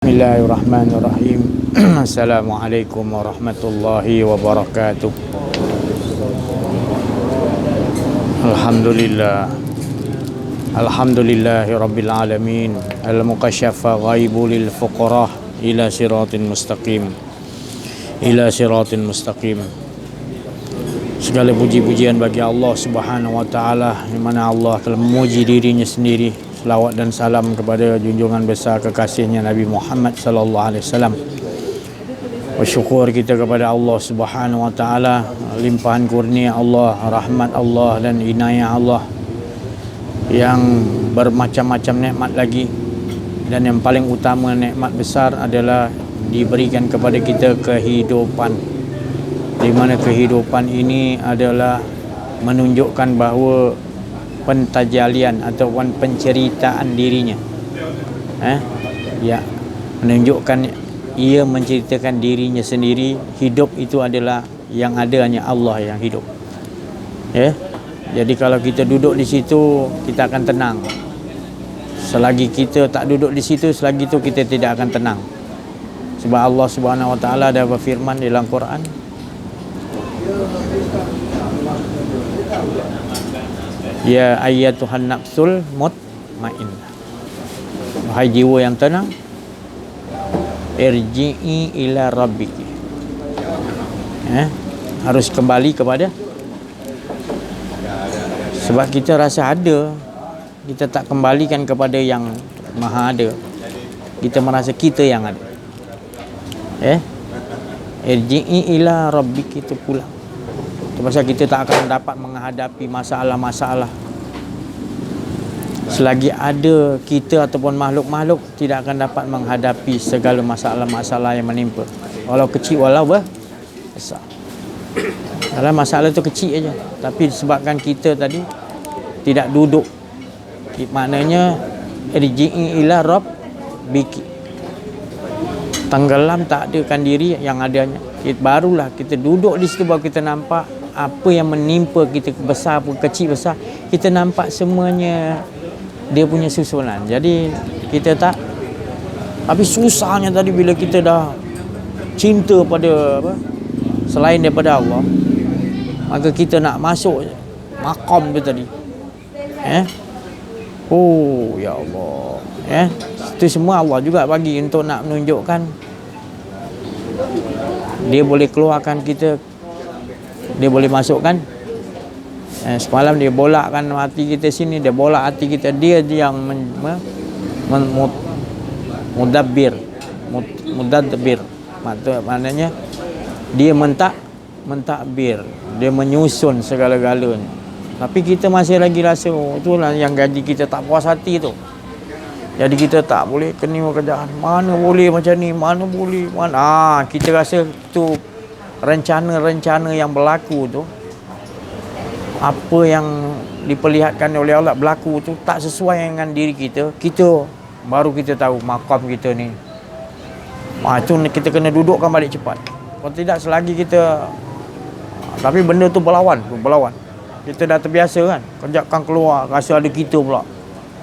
Bismillahirrahmanirrahim. Assalamualaikum warahmatullahi wabarakatuh. Alhamdulillah. Alhamdulillahi rabbil alamin. Al-mukasyafa ghaibu lil fuqarah ila siratin mustaqim. Ila siratin mustaqim. Segala puji-pujian bagi Allah Subhanahu wa taala, di mana Allah telah memuji dirinya sendiri. Selawat dan salam kepada junjungan besar kekasihnya Nabi Muhammad sallallahu alaihi wasallam. Bersyukur kita kepada Allah Subhanahu wa taala, limpahan kurnia Allah, rahmat Allah dan inayah Allah yang bermacam-macam nikmat lagi. Dan yang paling utama nikmat besar adalah diberikan kepada kita kehidupan, di mana kehidupan ini adalah menunjukkan bahawa pentajalian ataupun penceritaan dirinya, menunjukkan ia menceritakan dirinya sendiri. Hidup itu adalah yang ada hanya Allah yang hidup. Jadi kalau kita duduk di situ, kita akan tenang. Selagi kita tak duduk di situ, selagi itu kita tidak akan tenang. Sebab Allah Subhanahu wa taala ada berfirman dalam Quran, ya ayyatuhan nafsul mutmainnah, wahai jiwa yang tenang, irji'i ila rabbiki, harus kembali kepada, sebab kita rasa ada, kita tak kembalikan kepada yang maha ada, kita merasa kita yang ada. Irji'i ila rabbiki, itu pulang. Pasal kita tak akan dapat menghadapi masalah-masalah selagi ada kita ataupun makhluk-makhluk tidak akan dapat menghadapi segala masalah-masalah yang menimpa, walau kecil walau besar. Dalam masalah itu kecil aja, tapi disebabkan kita tadi tidak duduk, maknanya irji'i ila rabbiki, tenggelam, tak adakan diri yang adanya. Barulah kita duduk di situ, baru kita nampak apa yang menimpa kita, besar pun kecil besar, kita nampak semuanya dia punya susunan. Jadi kita tak, tapi susahnya tadi bila kita dah cinta pada selain daripada Allah, maka kita nak masuk maqam tu tadi. Oh ya Allah, itu semua Allah juga bagi untuk nak menunjukkan dia boleh keluarkan kita, dia boleh masukkan. Semalam dia bolakkan hati kita sini, dia bolak hati kita, dia yang mudabbir. Maknanya dia mentakbir, dia menyusun segala-galanya. Tapi kita masih lagi rasa, itulah yang gaji kita tak puas hati tu. Jadi kita tak boleh kena kerjaan, mana boleh macam ni, mana boleh, mana. Kita rasa tu rencana-rencana yang berlaku tu, apa yang diperlihatkan oleh Allah berlaku tu tak sesuai dengan diri kita. Kita baru kita tahu makam kita ni. Itu kita kena dudukkan balik cepat. Kalau tidak, selagi kita, tapi benda tu berlawan. Kita dah terbiasa kan, kejapkan keluar rasa ada kita pula.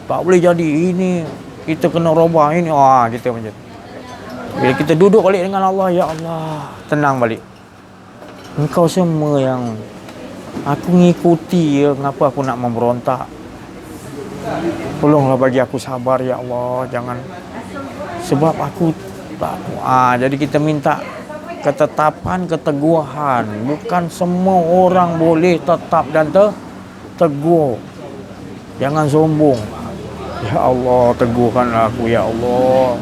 Tak boleh jadi ini, kita kena robah ini. Kita macam tu. Bila kita duduk balik dengan Allah, ya Allah, tenang balik. Engkau semua yang aku ngikuti, kenapa aku nak memberontak? Tolonglah bagi aku sabar ya Allah, jangan, sebab aku tak. Jadi kita minta ketetapan, keteguhan. Bukan semua orang boleh tetap dan teguh. Jangan sombong. Ya Allah, teguhkanlah aku ya Allah.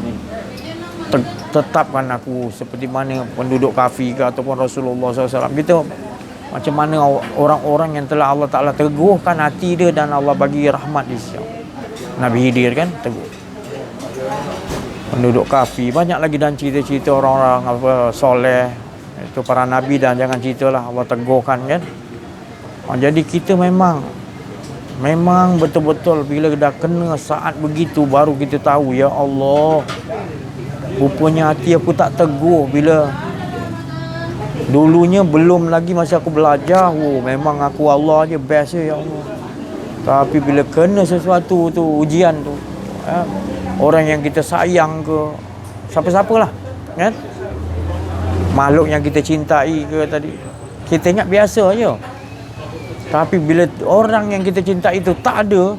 Tetapkan aku seperti mana penduduk kafir ke ataupun Rasulullah SAW. Kita macam mana orang-orang yang telah Allah Ta'ala teguhkan hati dia dan Allah bagi rahmat di sini. Nabi Khidir kan teguh. Penduduk kafir banyak lagi, dan cerita-cerita orang-orang soleh, itu para nabi, dan jangan ceritalah Allah teguhkan kan. Jadi kita memang betul-betul bila dah kena saat begitu baru kita tahu, ya Allah, rupanya hati aku tak teguh. Bila dulunya belum lagi masa aku belajar, memang aku Allah je best ya Allah. Tapi bila kena sesuatu tu, ujian tu, orang yang kita sayang ke, siapa-siapalah, kan? Makhluk yang kita cintai ke tadi, kita ingat biasa aja. Tapi bila orang yang kita cintai itu tak ada,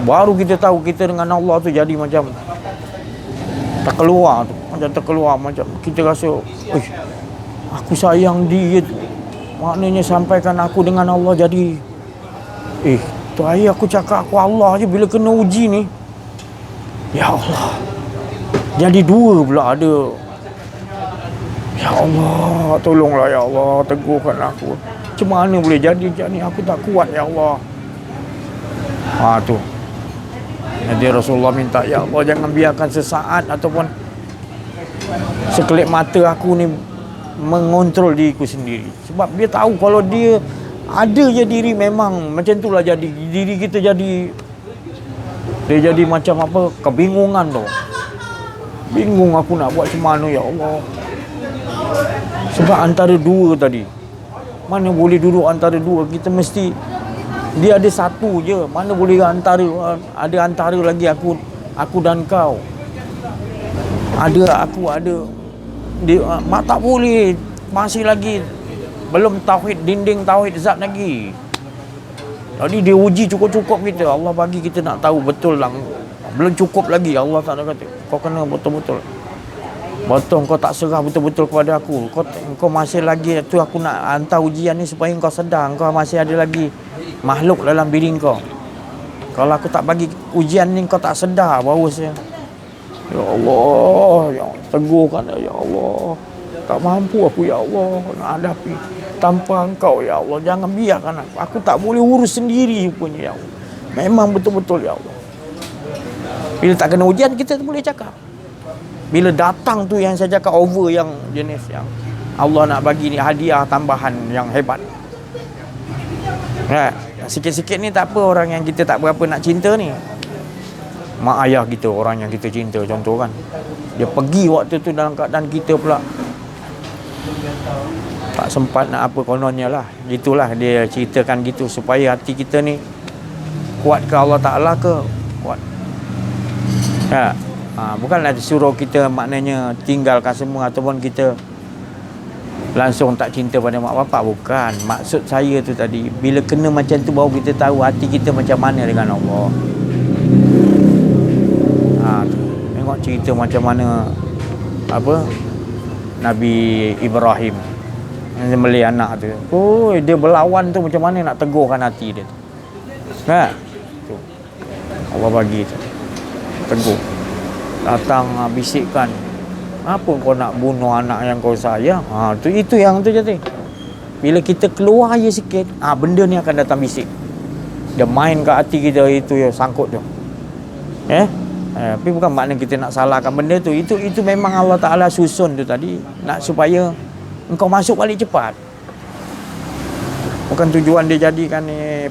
baru kita tahu kita dengan Allah tu jadi macam terkeluar tu, macam terkeluar, macam kita rasa, aku sayang dia tu. Maknanya sampaikan aku dengan Allah jadi, tu hari aku cakap aku Allah je, bila kena uji ni, ya Allah, jadi dua pula ada. Ya Allah, tolonglah ya Allah, teguhkan aku. Macam mana boleh jadi ni, aku tak kuat ya Allah. Tu. Jadi Rasulullah minta, ya Allah, jangan biarkan sesaat ataupun sekelip mata aku ni mengontrol diriku sendiri. Sebab dia tahu kalau dia ada je diri, memang macam itulah jadi diri kita, jadi dia jadi macam apa, kebingungan tu. Bingung aku nak buat macam mana ya Allah. Sebab antara dua tadi, mana boleh duduk antara dua, kita mesti, dia ada satu je, mana boleh ada antara lagi aku dan kau. Ada aku, ada dia, tak boleh, masih lagi belum tauhid, dinding tauhid zat lagi. Jadi dia uji cukup-cukup kita, Allah bagi kita nak tahu betul lah, belum cukup lagi. Allah tak ada kata kau kena betul-betul kau tak serah betul-betul kepada aku, kau masih lagi tu, aku nak hantar ujian ni supaya kau sedar kau masih ada lagi makhluk dalam diri kau. Kalau aku tak bagi ujian ni, kau tak sedar bahawa saya, ya Allah, ya teguhkan ya Allah, tak mampu aku ya Allah nak hadapi tanpa Engkau ya Allah. Jangan biarkan aku tak boleh urus sendiri punya ya Allah. Memang betul-betul ya Allah. Bila tak kena ujian, kita boleh cakap. Bila datang tu yang saya cakap over, yang jenis yang Allah nak bagi ni hadiah tambahan yang hebat. Sikit-sikit ni tak apa, orang yang kita tak berapa nak cinta ni, mak ayah kita, orang yang kita cinta contoh kan, dia pergi waktu tu dalam keadaan kita pula tak sempat nak apa, kononnya lah gitulah, dia ceritakan gitu supaya hati kita ni kuat ke Allah Ta'ala ke kuat. Bukanlah disuruh kita maknanya tinggalkan semua ataupun kita langsung tak cinta pada mak bapak, bukan. Maksud saya tu tadi, bila kena macam tu baru kita tahu hati kita macam mana dengan Allah. Tengok cerita macam mana Nabi Ibrahim yang sembelih anak tu. Dia berlawan tu macam mana nak teguhkan hati dia tu. Tu. Allah bagi tu. Teguh. Datang bisikkan, apa kau nak bunuh anak yang kau sayang? Itu yang tu jadi. Bila kita keluar je sikit, benda ni akan datang bisik. Dia main kat hati kita, itu yang sangkut tu. Tapi bukan makna kita nak salahkan benda tu. Itu memang Allah Ta'ala susun tu tadi, nak supaya engkau masuk balik cepat. Bukan tujuan dia jadikan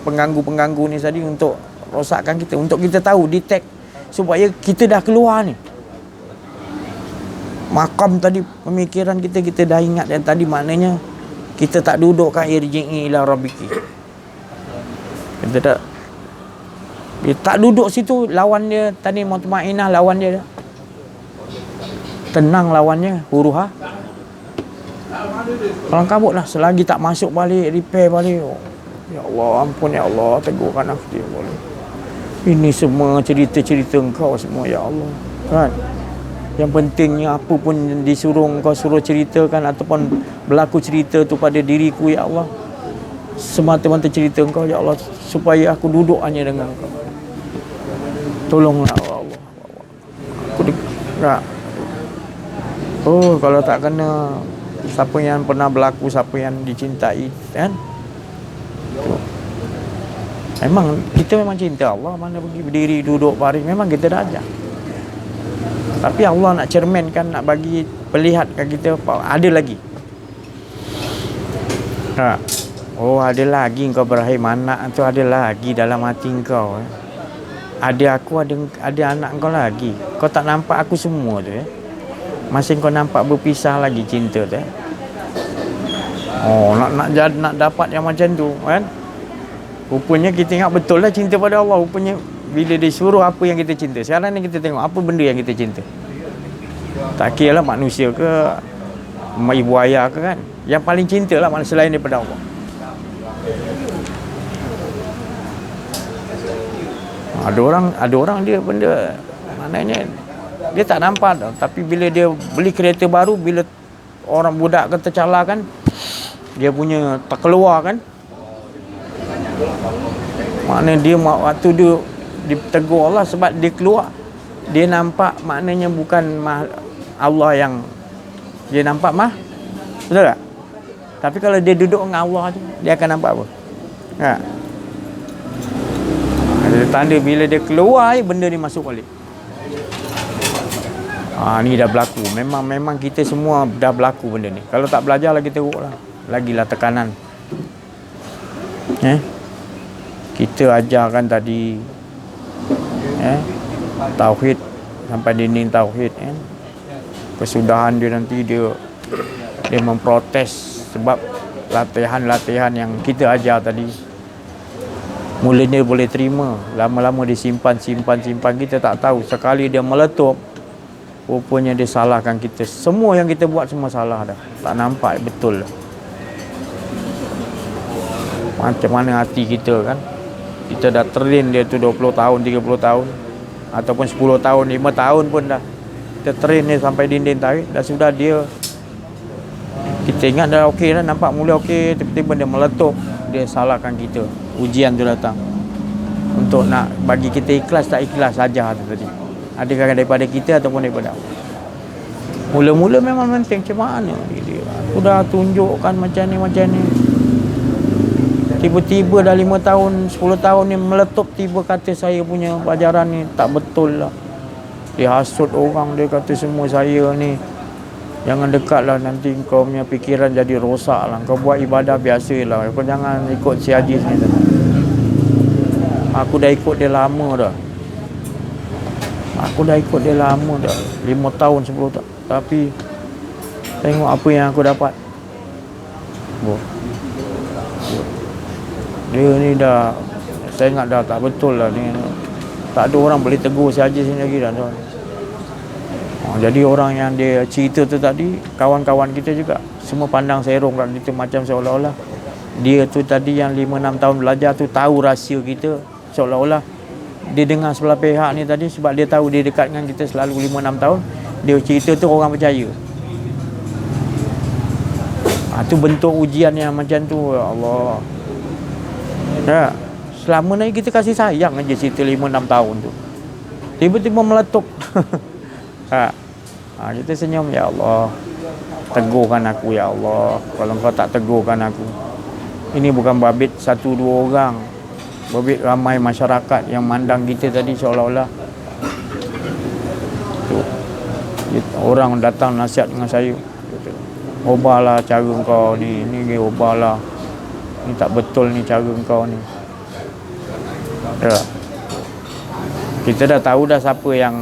pengganggu-pengganggu ni tadi untuk rosakkan kita, untuk kita tahu, detect supaya kita dah keluar ni. Makam tadi, pemikiran kita dah ingat yang tadi, maknanya kita tak duduk kan irji'i ila rabbiki. Kita tak duduk situ, lawan dia tadi mutmainah, lawan dia tenang, lawannya huruha kalau kabut lah. Selagi tak masuk balik, repair balik, ya Allah, ampun ya Allah, teguhkan aku dia boleh. Ini semua cerita-cerita engkau semua ya Allah, kan? Yang pentingnya apa pun disuruh engkau suruh ceritakan ataupun berlaku cerita tu pada diriku ya Allah, semata-mata cerita engkau ya Allah, supaya aku duduk hanya dengan engkau. Tolonglah ya Allah. Aku tak. Kalau tak kena, siapa yang pernah berlaku, siapa yang dicintai, kan? Memang kita memang cinta Allah, mana pergi berdiri, duduk, baring, memang kita dah ajar. Tapi Allah nak cerminkan, nak bagi perlihatkan kita ada lagi. Ada lagi engkau Ibrahim, anak tu ada lagi dalam hati engkau. Ada aku, ada anak engkau lagi. Kau tak nampak aku semua tu masih kau nampak berpisah lagi cinta tu. Nak dapat yang macam tu, kan? Rupanya kita ingat betul lah cinta pada Allah. Rupanya bila dia suruh apa yang kita cinta. Sekarang ni kita tengok apa benda yang kita cinta. Tak kira lah manusia ke, ibu ayah ke kan. Yang paling cinta lah manusia selain daripada Allah. Ada orang dia benda maknanya dia tak nampak tau. Tapi bila dia beli kereta baru, bila orang budak kata tercalar kan, dia punya tak keluar kan, maknanya dia waktu dia ditegur Allah sebab dia keluar, dia nampak maknanya bukan Allah yang dia nampak betul tak? Tapi kalau dia duduk dengan Allah tu, dia akan nampak apa? Ada tanda bila dia keluar, benda ni masuk balik. Ni dah berlaku. Memang kita semua dah berlaku benda ni. Kalau tak belajar lagi teruk lah. Lagilah tekanan. Kita ajarkan tadi tauhid sampai dinding tauhid. Kesudahan dia nanti dia memprotes sebab latihan-latihan yang kita ajar tadi. Mulanya boleh terima, lama-lama disimpan, kita tak tahu. Sekali dia meletup, rupanya dia salahkan kita. Semua yang kita buat semua salah dah. Tak nampak betul dah. Macam mana hati kita kan? Kita dah train dia tu 20 tahun, 30 tahun ataupun 10 tahun, 5 tahun pun dah. Kita train dia sampai dinding tarik. Dah sudah dia, kita ingat dah okey dah, nampak mula okey, tiba-tiba dia meletup. Dia salahkan kita. Ujian tu datang untuk nak bagi kita ikhlas tak ikhlas saja tu tadi. Adakah daripada kita ataupun daripada Allah. Mula-mula memang penting. Macam mana dia? Aku dah tunjukkan macam ni. Tiba-tiba dah 5 tahun, 10 tahun ni meletup, tiba kata saya punya ajaran ni tak betul lah. Dia hasut orang, dia kata semua saya ni jangan dekatlah, nanti kau punya fikiran jadi rosak lah. Kau buat ibadah biasa lah. Kau jangan ikut si Haji ni. Aku dah ikut dia lama dah. 5 tahun, 10 tahun. Tapi tengok apa yang aku dapat. Dia ni dah, saya ingat dah tak betul lah ni. Tak ada orang boleh tegur si Haji sini lagi dah. Jadi orang yang dia cerita tu tadi, kawan-kawan kita juga semua pandang serong kat kita, macam seolah-olah dia tu tadi yang 5-6 tahun belajar tu tahu rahsia kita. Seolah-olah dia dengar sebelah pihak ni tadi, sebab dia tahu dia dekat dengan kita selalu 5-6 tahun, dia cerita tu orang percaya. Tu bentuk ujian yang macam tu. Ya Allah. Selama ni kita kasih sayang aja cerita 5-6 tahun tu, tiba-tiba meletup. Kita senyum, ya Allah, tegurkan aku ya Allah. Kalau kau tak tegurkan aku, ini bukan babit 1-2 orang, babit ramai masyarakat yang mandang kita tadi seolah-olah orang datang nasihat dengan saya, ubahlah cara kau ni ubahlah, ni tak betul ni cara kau ni. Kita dah tahu dah siapa yang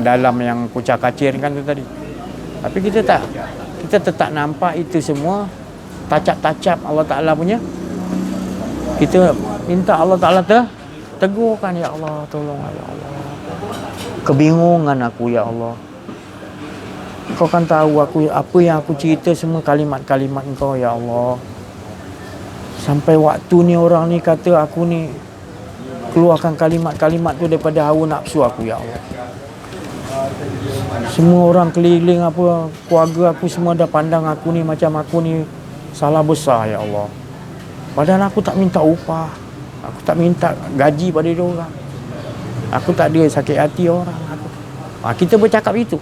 dalam yang kucak kacir kan tu tadi. Tapi kita tetap nampak itu semua tacap-tacap Allah Ta'ala punya. Kita minta Allah Ta'ala tegurkan, ya Allah, tolong ya Allah. Kebingungan aku ya Allah. Kau kan tahu aku apa yang aku cerita semua kalimat-kalimat Engkau ya Allah. Sampai waktu ni orang ni kata aku ni keluarkan kalimat-kalimat tu daripada hawa nafsu aku ya Allah. Semua orang keliling keluarga aku semua dah pandang aku ni macam aku ni salah besar ya Allah. Padahal aku tak minta upah, aku tak minta gaji pada dia orang, aku tak ada sakit hati orang. Kita bercakap itu.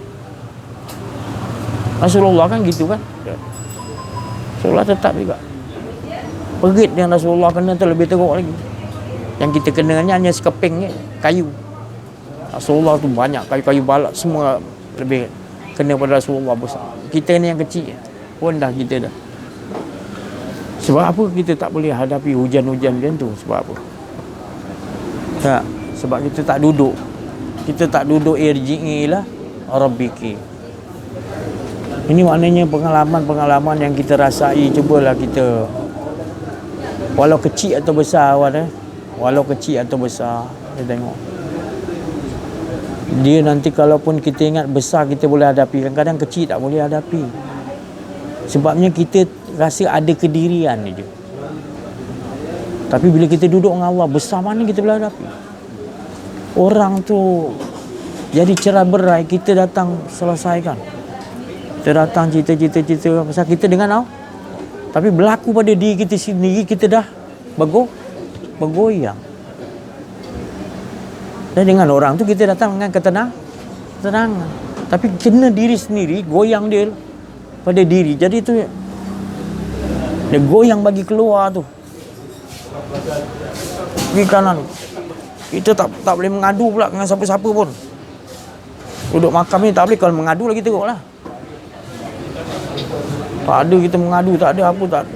Rasulullah kan gitu kan. Rasulullah tetap juga. Perit yang Rasulullah kena tu lebih teruk lagi. Yang kita kenanya hanya sekeping kayu. Rasulullah tu banyak kayu-kayu balak, semua lebih kena pada Rasulullah besar. Kita ni yang kecil pun dah kita dah. Sebab apa kita tak boleh hadapi hujan-hujan macam tu? Sebab apa? Sebab kita tak duduk. Kita tak duduk irji'ilah rabbiki. Ini maknanya pengalaman-pengalaman yang kita rasai. Cubalah kita, walau kecil atau besar, walau kecil atau besar, kita tengok Dia nanti kalaupun kita ingat besar kita boleh hadapi, kadang-kadang kecil tak boleh hadapi. Sebabnya kita rasa ada kedirian je. Tapi bila kita duduk dengan Allah, besar mana kita boleh hadapi. Orang tu jadi cerah berai, kita datang selesaikan. Kita datang cerita pasal kita dengan Allah. Tapi berlaku pada diri kita sendiri, kita dah bergoyang. Dan dengan orang tu kita datang dengan ketenangan. Tapi kena diri sendiri, goyang dia pada diri. Jadi tu dia goyang bagi keluar tu. Pergi kanan. Kita tak boleh mengadu pula dengan siapa-siapa pun. Duduk makam ni tak boleh, kalau mengadu lagi teruklah. Tak ada kita mengadu, tak ada apa, tak ada.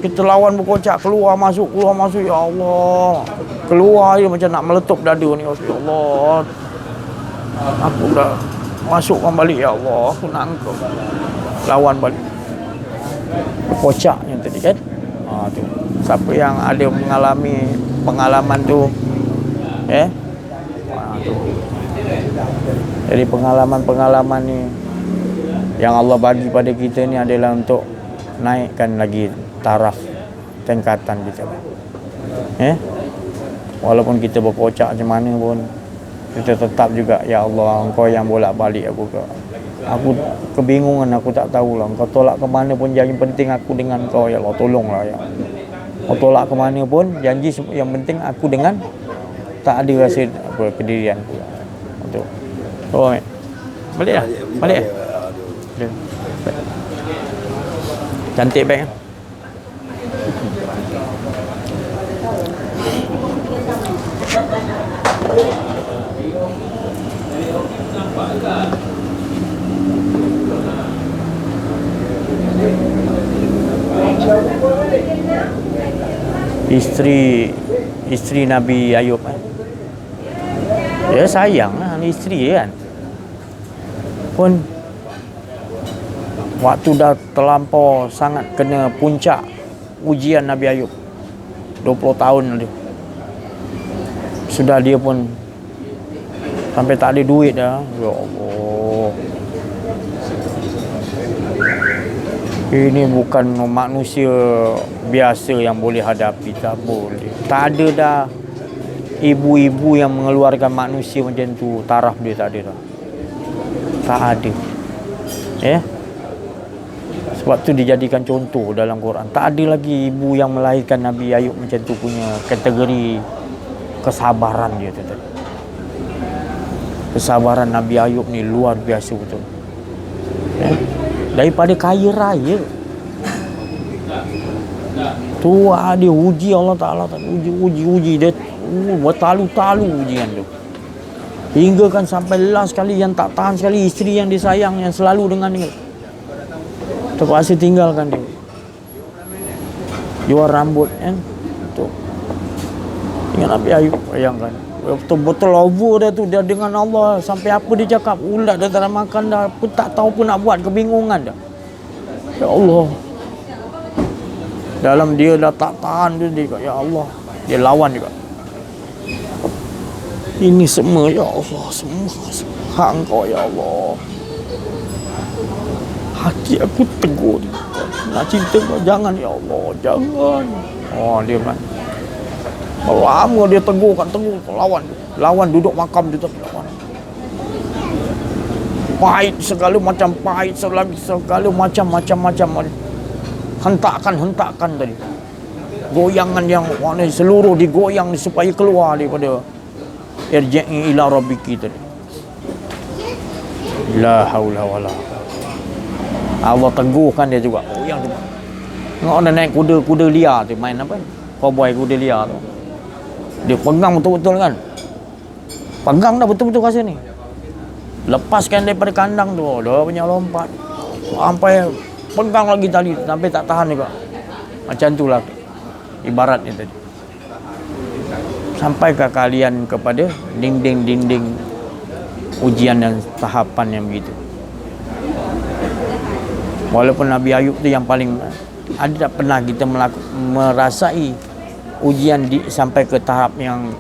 Kita lawan berkocak, keluar masuk, ya Allah. Keluar je macam nak meletup dada ni, ya Allah. Aku dah masukkan balik, ya Allah. Aku nak engkau. Lawan balik. Kocak yang tadi kan. Tu. Siapa yang ada mengalami pengalaman tu, tu. Jadi pengalaman-pengalaman ni yang Allah bagi pada kita ni adalah untuk naikkan lagi taraf tingkatan kita. Walaupun kita berkocak macam mana pun, kita tetap juga, ya Allah, Engkau yang bolak-balik aku ke. Aku kebingungan, aku tak tahulah. Engkau tolak ke mana pun, yang penting aku dengan Engkau, ya Allah, tolonglah ya. Kau tolak ke mana pun, janji yang penting aku dengan, tak ada rasa kedirian. Betul. Oh, balik dah. Balik. Cantik beg. Isteri Nabi Ayub dia sayang lah isteri kan, pun waktu dah terlampau sangat kena puncak ujian Nabi Ayub 20 tahun dia. Sudah dia pun sampai tak ada duit dah. Ya Allah, ini bukan manusia biasa yang boleh hadapi. Tak boleh. Tak ada dah ibu-ibu yang mengeluarkan manusia macam tu. Taraf dia tak ada dah. Tak ada. Sebab tu dijadikan contoh dalam Quran. Tak ada lagi ibu yang melahirkan Nabi Ayub macam tu punya kategori kesabaran dia tu tadi. Kesabaran Nabi Ayub ni luar biasa betul. Daripada kaya raya, tua dia uji Allah Ta'ala, uji dia bertalu-talu ujian tu, hingga kan sampai last sekali yang tak tahan sekali, isteri yang disayang yang selalu dengan dia terpaksa tinggalkan dia, jual rambut kan tu. Dengan Nabi Ayub, bayangkan betul-betul over dah tu, dia dengan Allah sampai apa dia cakap, ulat dah tak nak makan dah, pun tak tahu pun nak buat, kebingungan dah. Ya Allah, dalam dia dah tak tahan tu, dia kata, ya Allah, dia lawan juga. Ini semua ya Allah, semua hak Engkau ya Allah. Hati aku tegur dia, nak cinta kau jangan ya Allah, jangan. Oh dia kan lama dia tegur, lawan duduk makam dia tak lawan. Pahit segala macam, segala macam hentakan tadi. Goyangan yang mana seluruh digoyang supaya keluar daripada irji'i ila rabbiki tadi. La haula wala. Allah teguhkan dia juga. Goyang juga. Tengok dia naik kuda liar tu, main apa? Cowboy kuda liar tu. Dia pegang betul-betul kan. Pegang dah betul-betul rasa ni. Lepaskan daripada kandang tu, dia punya lompat. Sampai pegang lagi tali, sampai tak tahan juga. Macam itulah ibaratnya tadi. Sampai ke kalian kepada dinding-dinding ujian dan tahapan yang begitu. Walaupun Nabi Ayub tu yang paling, ada tak pernah kita merasai ujian sampai ke tahap yang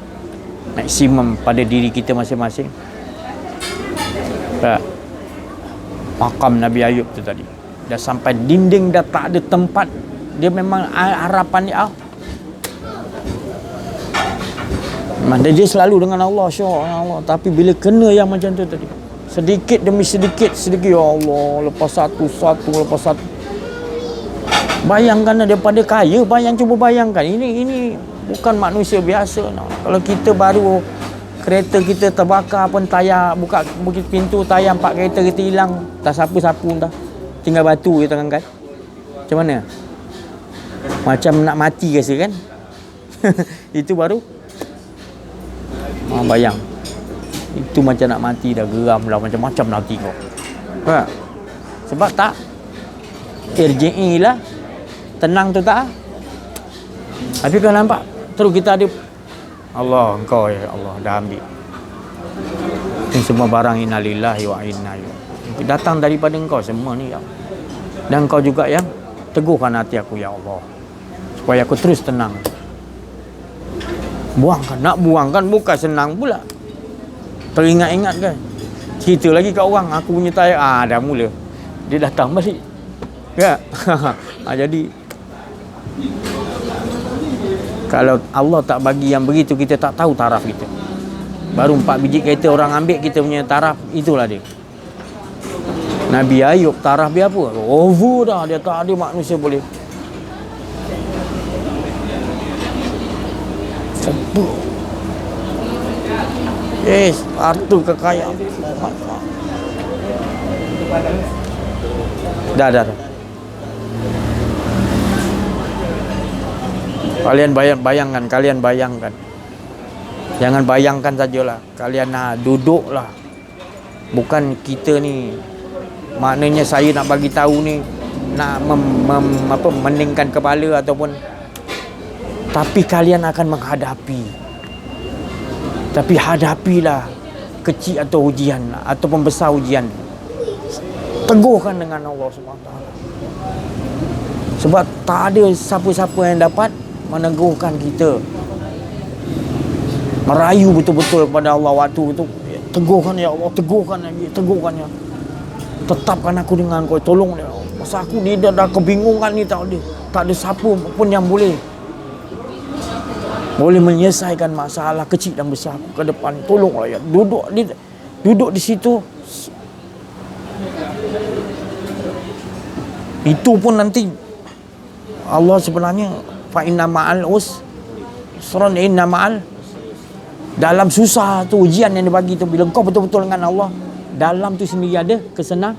maksimum pada diri kita masing-masing? Tak. Makam Nabi Ayub tu tadi. Dah sampai dinding dah tak ada tempat. Dia memang harapan dia. Dia selalu dengan Allah, Allah. Tapi bila kena yang macam tu tadi, sedikit demi sedikit, ya Allah, lepas satu, lepas satu. Bayangkan daripada kaya, cuba bayangkan. Ini bukan manusia biasa. Kalau kita baru kereta kita terbakar pun tayar, buka pintu tayar 4 kereta kita hilang, tak sapu-sapu dah. Tinggal batu je tangan kan. Macam mana? Macam nak mati rasa kan? Itu baru bayang. Itu macam nak mati dah, geram dah, macam-macam nanti kau. Ha? Sebab tak RJE lah. Tenang tu tak. Tapi kau nampak terus kita ada Allah, engkau ya Allah dah ambil. Ini semua barang innalillahi wa inna ilaihi. Datang daripada engkau semua ni ya. Dan engkau juga yang teguhkan hati aku ya Allah, supaya aku terus tenang. Buangkan, nak buangkan bukan senang pula. Teringat-ingat kan. Cerita lagi kat orang, aku punya tayar, dah mula. Dia datang balik. Ya. Jadi kalau Allah tak bagi yang begitu, kita tak tahu taraf kita. Baru 4 biji kereta orang ambil kita punya taraf, itulah dia. Nabi Ayub taraf dia apa? Over dah, dia tak ada manusia boleh. Sebut. Yes, harta kekayaan. Dah. Kalian bayangkan. Jangan bayangkan sajalah. Kalian duduklah. Bukan kita ni. Maknanya saya nak bagi tahu ni, nak meningkan kepala ataupun, tapi kalian akan menghadapi. Tapi hadapilah kecil atau ujian ataupun besar ujian. Teguhkan dengan Allah SWT. Sebab tak ada siapa-siapa yang dapat meneguhkan kita, merayu betul-betul kepada Allah waktu itu. Teguhkan ya Allah, teguhkan ya. Tetapkan aku dengan kau, tolong dia. Masa aku ni dah kebingungan ni, tak ada siapa pun yang boleh menyelesaikan masalah kecil dan besar aku ke depan. Tolonglah ya. Duduk di situ. Itu pun nanti Allah sebenarnya fa inna ma'al usran inna ma'al, dalam susah tu ujian yang dibagi tu, bila kau betul-betul dengan Allah, dalam tu sendiri ada kesenang.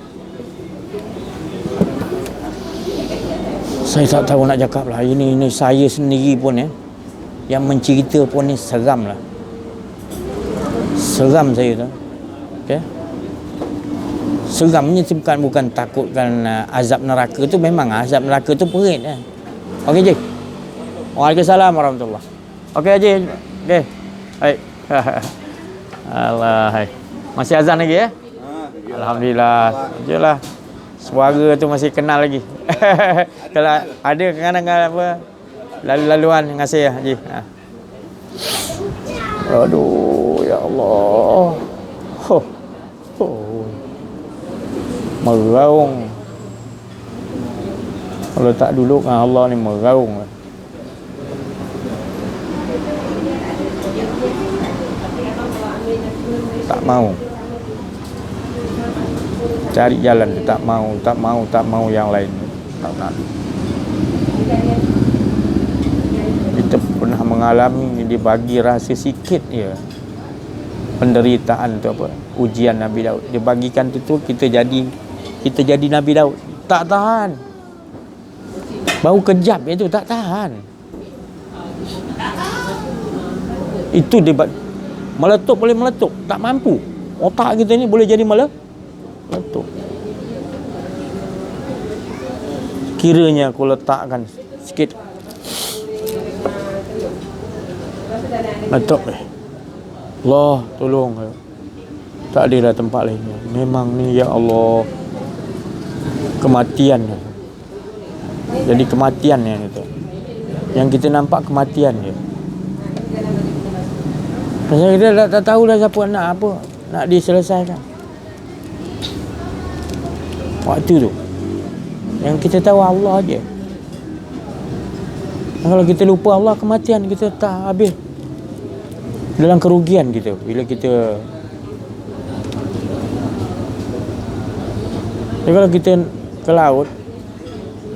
Saya tak tahu nak cakap lah. Ini saya sendiri pun yang mencerita pun ni seram lah. Seram saya tu. Okay? Seramnya bukan takutkan azab neraka tu. Memang azab neraka tu perit. Okey je. Waalaikumsalam warahmatullahi. Okey je. Okey. Baik. Allah. Hai. Masih azan lagi ya? Alhamdulillah. Jelah. Suara tu masih kenal lagi. Kalau ada kadang-kadang apa lalu-laluan, terima kasih ya Haji. Aduh ya Allah. Meraung. Kalau tak duduk dengan Allah ni meraung. Tak mau. Cari jalan, tak mau yang lain. Tak nak. Kita pernah mengalami, dia bagi rahsia sikit ya. Penderitaan tu apa? Ujian Nabi Daud. Dia bagikan tu kita jadi Nabi Daud. Tak tahan. Bau kejap itu tak tahan. Itu dia meletup, boleh meletup, tak mampu. Otak kita ni boleh jadi meletup. Kiranya aku letakkan sikit meletup Allah tolong. Tak ada dah tempat lain. Memang ni ya Allah, kematian. Jadi kematian yang itu, yang kita nampak kematian dia. Pasal kita tak tahu dah siapa nak diselesaikan. Waktu tu yang kita tahu Allah aje. Kalau kita lupa Allah, kematian kita tak habis. Dalam kerugian kita bila kita. Kalau kita ke laut,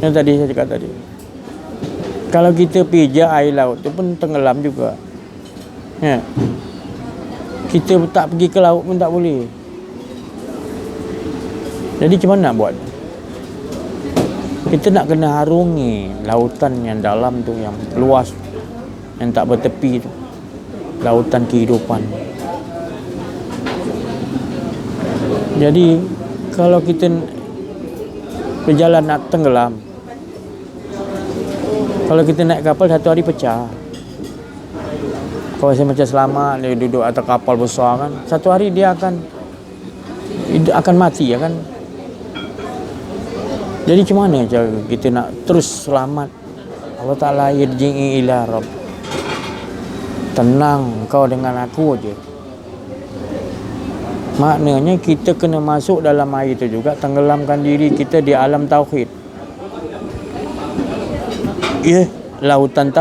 yang tadi saya cakap tadi, kalau kita pijak air laut tu pun tenggelam juga. Ya. Kita tak pergi ke laut pun tak boleh. Jadi macam mana nak buat? Kita nak kena harungi lautan yang dalam tu, yang luas, yang tak bertepi tu. Lautan kehidupan. Jadi kalau kita berjalan nak tenggelam, kalau kita naik kapal satu hari pecah. Kalau saya macam selamat dia duduk atas kapal besar kan, satu hari dia akan mati ya kan. Jadi macam mana cara kita nak terus selamat? Allah Ta'ala yarji'i ila Rabb. Tenang kau dengan aku je. Maknanya kita kena masuk dalam air itu juga, tenggelamkan diri kita di alam tauhid. Ya, lautan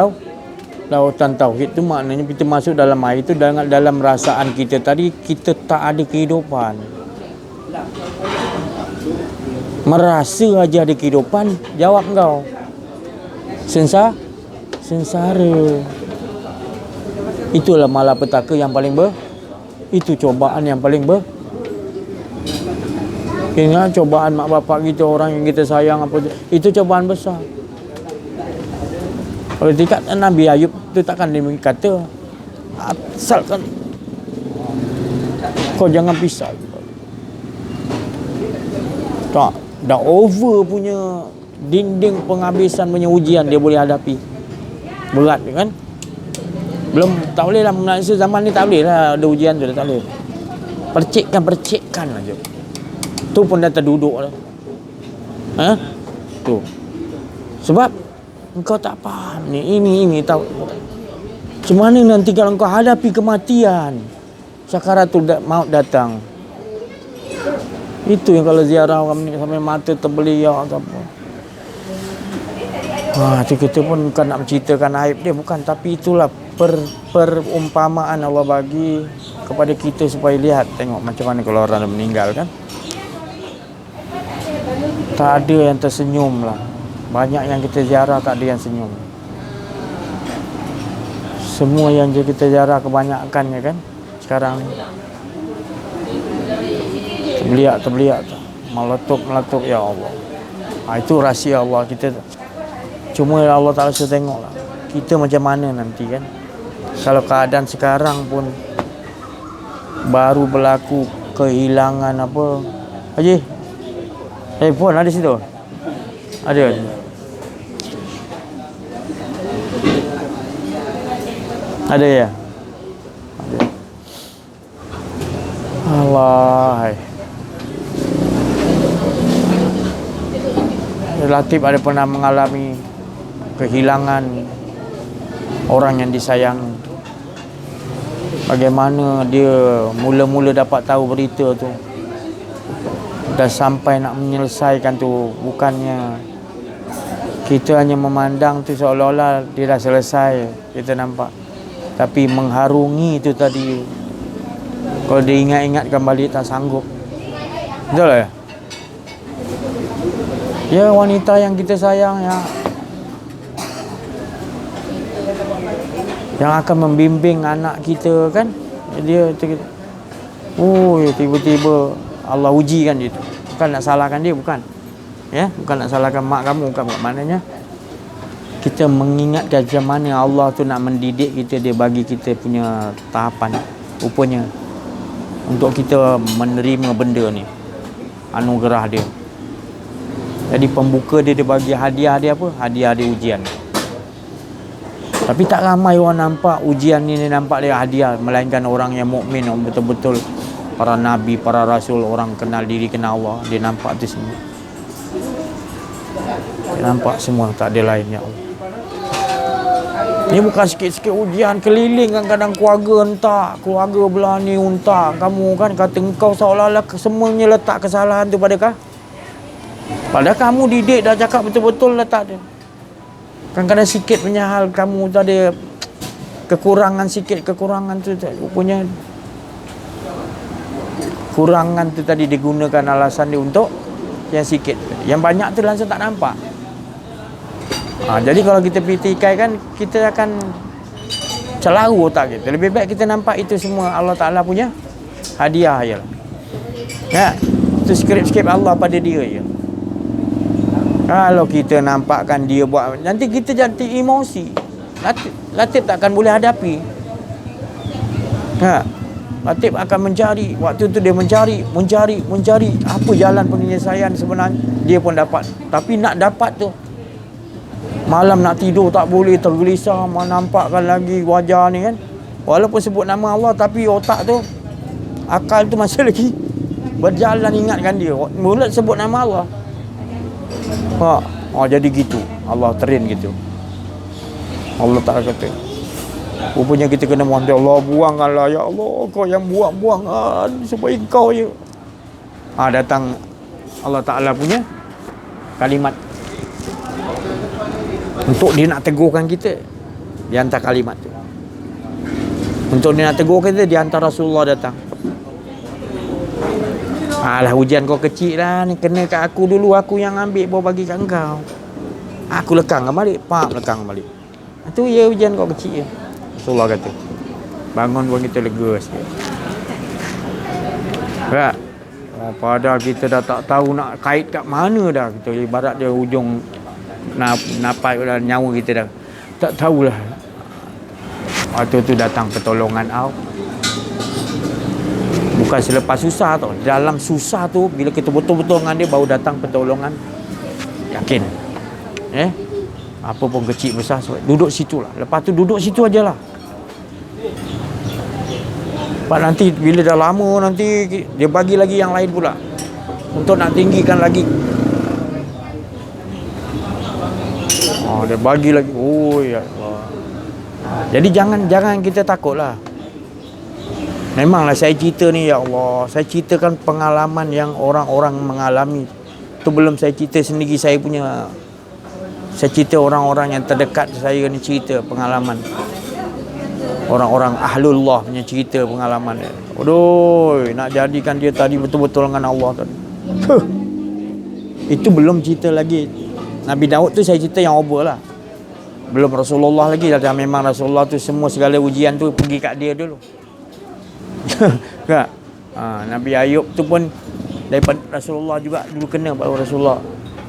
tauhid tu maknanya kita masuk dalam air itu dalam rasaan kita tadi, kita tak ada kehidupan. Merasa aja ada kehidupan, jawab kau. Sengsara. Itulah malapetaka yang paling itu cobaan yang paling ingat cobaan mak bapak kita, orang yang kita sayang apa itu cobaan besar. Kalau tingkat Nabi Ayub tu takkan dia kata asalkan kau jangan pisah. Tak, dah over punya dinding penghabisan punya ujian dia boleh hadapi. Berat kan? Belum, tak boleh lah manusia zaman ni, tak boleh lah ada ujian tu, tak boleh. Percikkan aja. Tu pun dah terduduk lah. Tu. Sebab engkau tak faham ni, ini tahu. Macam mana nanti kalau engkau hadapi kematian, sakaratul maut datang. Itu yang kalau ziarah orang ni sampai mata terbeliak atau apa. Tu kita pun bukan nak menceritakan aib dia, bukan, tapi itulah perumpamaan Allah bagi kepada kita supaya lihat, tengok macam mana kalau orang dah meninggal kan. Tak ada yang tersenyum lah. Banyak yang kita ziarah tak ada yang senyum. Semua yang kita ziarah kebanyakannya kan sekarang terbeliak meletup ya Allah. Itu rahsia Allah kita. Cuma Allah Ta'ala sudah tengok lah kita macam mana nanti kan. Kalau keadaan sekarang pun baru berlaku kehilangan apa. Haji, phone ada situ? Ada. Ada ya? Ada. Allah. Latif ada pernah mengalami kehilangan orang yang disayang. Bagaimana dia mula-mula dapat tahu berita tu, dah sampai nak menyelesaikan tu, bukannya kita hanya memandang tu seolah-olah dia dah selesai, kita nampak, tapi mengharungi itu tadi, kalau dia ingat-ingat kembali tak sanggup. Betul ya? Ya, wanita yang kita sayang yang akan membimbing anak kita kan, dia tiba-tiba Allah uji kan dia tu. Bukan nak salahkan dia, bukan. Ya, bukan nak salahkan mak kamu, bukan. Maknanya kita mengingatkan macam mana Allah tu nak mendidik kita, dia bagi kita punya tahapan rupanya untuk kita menerima benda ni, anugerah dia. Jadi pembuka dia bagi hadiah dia apa? Hadiah dia ujian. Tapi tak ramai orang nampak ujian ni nampak dia hadiah, melainkan orang yang mukmin, orang betul-betul para nabi, para rasul, orang kenal diri, kenal Allah, dia nampak tu semua. Dia nampak semua, tak ada lain ya Allah. Ni bukan sikit-sikit ujian, keliling kadang-kadang keluarga hentak, keluarga belah ni hentak kamu kan, kata engkau seolah-olah semuanya letak kesalahan tu pada Padahal kamu didik dah cakap betul-betul dah tak ada. Kadang-kadang sikit punya hal kamu tu ada kekurangan sikit, kekurangan tu rupanya kurangan tu tadi digunakan alasan dia untuk yang sikit. Yang banyak tu langsung tak nampak. Jadi kalau kita petikai kan, kita akan celaru otak kita. Lebih baik kita nampak itu semua Allah Ta'ala punya hadiah je lah. Ya, itu skrip-skrip Allah pada dia je. Kalau kita nampakkan dia buat, nanti kita jadi emosi. Latif takkan boleh hadapi. Latif akan mencari. Waktu tu dia mencari apa jalan penyelesaian sebenarnya. Dia pun dapat. Tapi nak dapat tu, malam nak tidur tak boleh, tergelisah, menampakkan lagi wajah ni kan. Walaupun sebut nama Allah, tapi otak tu, akal tu masih lagi berjalan ingatkan dia. Mulut sebut nama Allah. Jadi gitu. Allah train gitu. Allah Ta'ala kata, rupanya kita kena mohon dia Allah, buangkanlah ya Allah, kau yang buang-buangan supaya kau je. Datang Allah Ta'ala punya kalimat untuk dia nak tegurkan kita. Dia hantar kalimat tu. Untuk dia nak tegur kita, dia hantar Rasulullah datang. Alah, ujian kau kecil lah ni, kena kat aku dulu, aku yang ambil bawa bagi kat engkau. Aku lekang balik, lekang balik. Itu ya ujian kau kecil je. Rasulullah kata, bangun pun kita lega sikit. Tak? Padahal kita dah tak tahu nak kait kat mana dah. Kita ibarat dia ujung napai dah, nyawa kita dah tak tahulah. Waktu tu datang pertolongan Allah. Bukan selepas susah tau. Dalam susah tu, bila kita betul-betul dengan dia, baru datang pertolongan. Yakin. Apa pun kecil besar, duduk situ lah. Lepas tu duduk situ ajalah. Pak nanti bila dah lama, nanti dia bagi lagi yang lain pula. Untuk nak tinggikan lagi. Dia bagi lagi. Oh ya Allah. Jadi jangan kita takutlah. Memanglah saya cerita ni, ya Allah, saya ceritakan pengalaman yang orang-orang mengalami. Tu belum saya cerita sendiri saya punya. Saya cerita orang-orang yang terdekat saya ni, cerita pengalaman. Orang-orang ahlullah punya cerita pengalaman dia. Aduh, nak jadikan dia tadi betul-betul dengan Allah tadi. Itu belum cerita lagi. Nabi Daud tu saya cerita yang over lah. Belum Rasulullah lagi. Dan memang Rasulullah tu semua segala ujian tu pergi kat dia dulu. Tak? Nabi Ayub tu pun daripada Rasulullah juga dulu kena, baru Rasulullah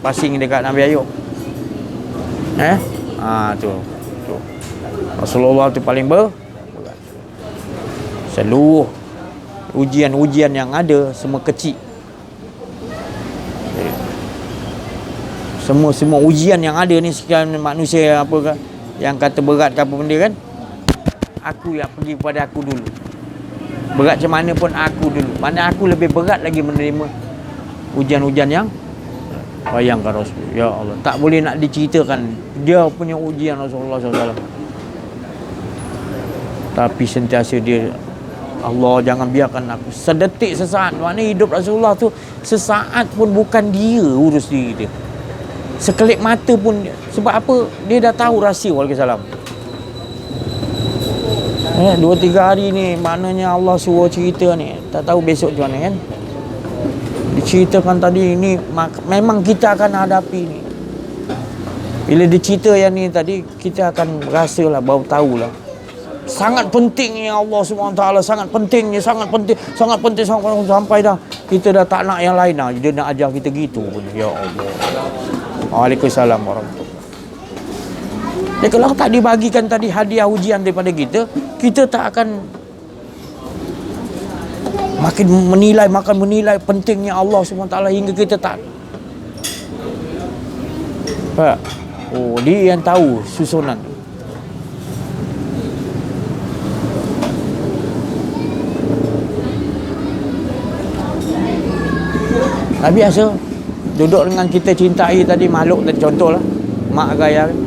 passing dekat Nabi Ayub. Tu Rasulullah tu paling seluruh ujian-ujian yang ada semua kecil. Semua ujian yang ada ni sekian manusia apa kan, yang kata berat ke apa benda kan, aku yang pergi kepada aku dulu. Berat macam mana pun aku dulu. Mana aku lebih berat lagi menerima ujian-ujian yang bayangkan Rasul. Ya Allah, tak boleh nak diceritakan dia punya ujian Rasulullah SAW. Tapi sentiasa dia, Allah jangan biarkan aku sedetik sesaat. Maknanya hidup Rasulullah tu sesaat pun bukan dia urus diri dia. Sekelip mata pun dia. Sebab apa? Dia dah tahu rahsia Waalaikumsalam. 2-3 hari ni maknanya Allah suruh cerita ni, tak tahu besok macam mana kan. Diceritakan tadi ni, memang kita akan hadapi ni. Bila dicerita yang ni tadi, kita akan rasalah, baru tahulah. Sangat pentingnya Allah SWT, sangat pentingnya, sangat penting sampai dah kita dah tak nak yang lain dah. Dia nak ajar kita gitu pun. Ya Allah. Waalaikumsalam warahmatullahi. Jadi kalau tak dibagikan tadi hadiah ujian daripada kita, kita tak akan makin menilai pentingnya Allah SWT hingga kita tak. Dia yang tahu susunan. Tapi biasa duduk dengan kita cintai tadi, makhluk tadi contohlah, mak gaya kan?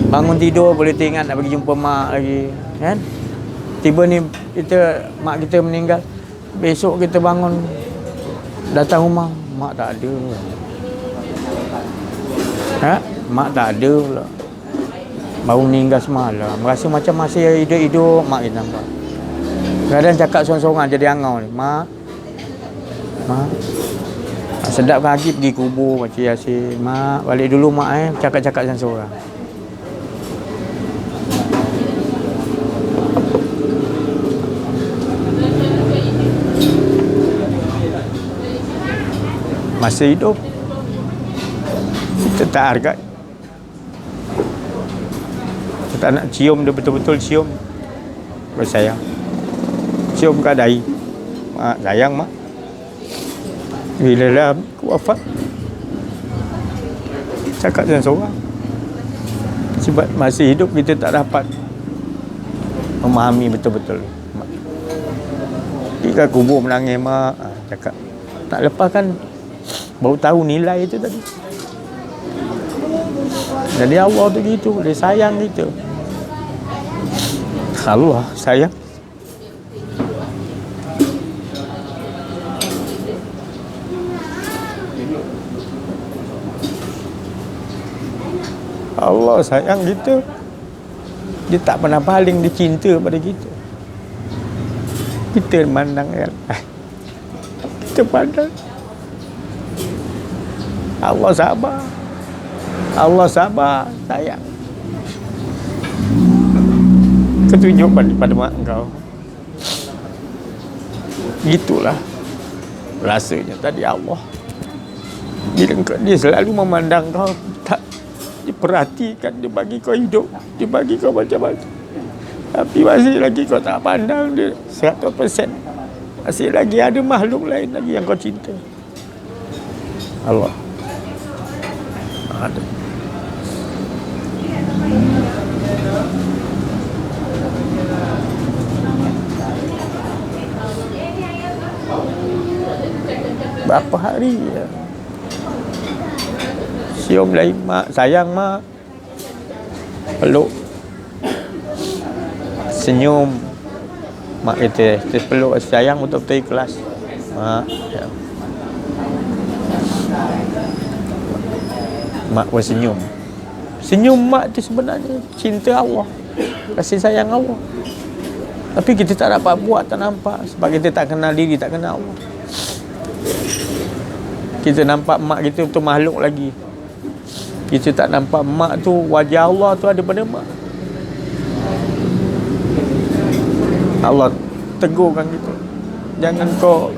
Bangun tidur boleh teringat nak pergi jumpa mak lagi kan. Tiba ni mak kita meninggal, besok kita bangun datang rumah, mak tak ada. Ha? Mak tak ada pula. Baru meninggal semalam. Rasa macam masih hidup-hidup mak kita nampak. Kadang cakap sorang-sorang jadi angau ni. Mak. Sedap kaki pergi kubur Pakcik Yasin. Mak, balik dulu mak cakap-cakap sorang-sorang. Masa hidup kita tak hargai. Kita tak nak cium dia betul-betul cium. Bersayang. Cium kat dahi. Mak, sayang mak. Bila dah wafat, cakap seorang. Sebab masih hidup kita tak dapat memahami betul-betul. Pergi ke kubur menangis mak, cakap. Tak lepas kan baru tahu nilai itu tadi. Jadi Allah tu gitu, dia sayang kita. Allah sayang. Allah sayang kita. Dia tak pernah paling dia cinta pada kita. Kita mandang kita pandang Allah sabar. Allah sabar, sayang. Ketunjuk pada mak kau. Gitulah rasanya tadi Allah. Dia selalu memandang kau, tak diperhatikan, dia bagi kau hidup, dia bagi kau macam-macam. Tapi masih lagi kau tak pandang dia 100%. Masih lagi ada makhluk lain lagi yang kau cinta. Allah ada. Berapa hari ya? Cium lain mak, sayang mak, peluk, senyum mak kita peluk, sayang betul-betul ikhlas mak ya. Mak pun senyum mak tu sebenarnya cinta Allah, kasih sayang Allah. Tapi kita tak dapat buat, tak nampak. Sebab kita tak kenal diri, tak kenal Allah. Kita nampak mak kita tu makhluk lagi. Kita tak nampak mak tu, wajah Allah tu ada pada mak. Allah tegurkan kita. Jangan kau